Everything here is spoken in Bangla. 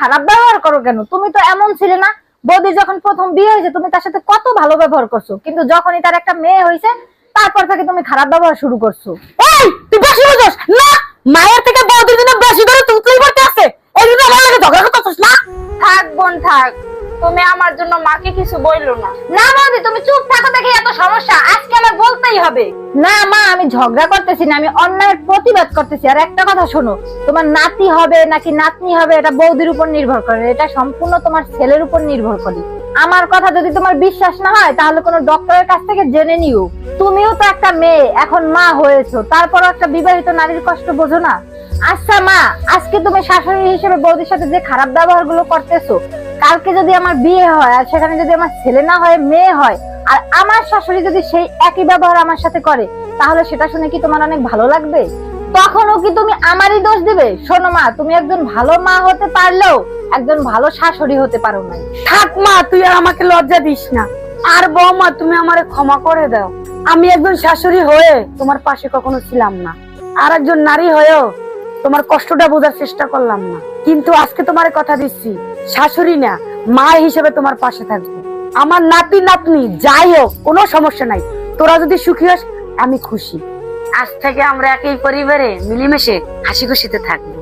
খারাপ ব্যবহার করো কেন? তুমি তো এমন ছিলে না। বৌদি যখন প্রথম বিয়ে হয়েছে তুমি তার সাথে কত ভালো ব্যবহার করছো, কিন্তু যখনই তার একটা মেয়ে হয়েছে তারপর থেকে তুমি খারাপ ব্যবহার শুরু করছো। এই তুই বেশি বুঝছ না, মায়ের থেকে বৌদির জন্য বেশি ধরে তুই করতে আছে। এই জন্য আমার লাগে ঝগড়া করতেছিস না? থাক বোন থাক, তুমি আমার জন্য মাকে কিছু বইলো না। না বৌদি, তুমি চুপ থাকো দেখে এত সমস্যা, আজকে আমার বলতেই হবে। না মা, আমি ঝগড়া করতেছি না, আমি অন্যায়ের প্রতিবাদ করতেছি। আর একটা কথা শোনো, তোমার নাতি হবে নাকি নাতনি হবে এটা বৌদির উপর নির্ভর করে, এটা সম্পূর্ণ তোমার ছেলের উপর নির্ভর করে। আমার কথা যদি তোমার বিশ্বাস না হয় তাহলে কোনো ডক্টরের কাছ থেকে জেনে নিও। তুমিও তো একটা মেয়ে, এখন মা হয়েছো, তারপরও একটা বিবাহিত নারীর কষ্ট বোঝো না? আচ্ছা মা, আজকে তুমি শাশুড়ি হিসেবে বৌদির সাথে যে খারাপ ব্যবহার গুলো করতেছো, কালকে যদি আমার বিয়ে হয় আর সেখানে যদি আমার ছেলে না হয় মেয়ে হয়, আর আমার শাশুড়ি যদি সেই একই ব্যবহার আমার সাথে করে, তাহলে সেটা শুনে কি তোমার অনেক ভালো লাগবে? তখনও কি তুমি আমারই দোষ দিবে? শোনো মা, তুমি একজন ভালো মা হতে পারলেও একজন ভালো শাশুড়ি হতে পারো নাই। থাক মা, তুই আর আমাকে লজ্জা দিস না। আর বৌমা, তুমি আমারে ক্ষমা করে দাও। আমি একজন শাশুড়ি হয়ে তোমার পাশে কখনো ছিলাম না, আর একজন নারী হয়েও তোমার কষ্টটা বোঝার চেষ্টা করলাম না। কিন্তু আজকে তোমার কথা দিচ্ছি, শাশুড়ি না মা হিসেবে তোমার পাশে থাকবো। আমার নাতি নাতনি যাই হোক কোনো সমস্যা নাই, তোরা যদি সুখী হস আমি খুশি। আজ থেকে আমরা একই পরিবারে মিলেমিশে হাসি খুশিতে থাকবো।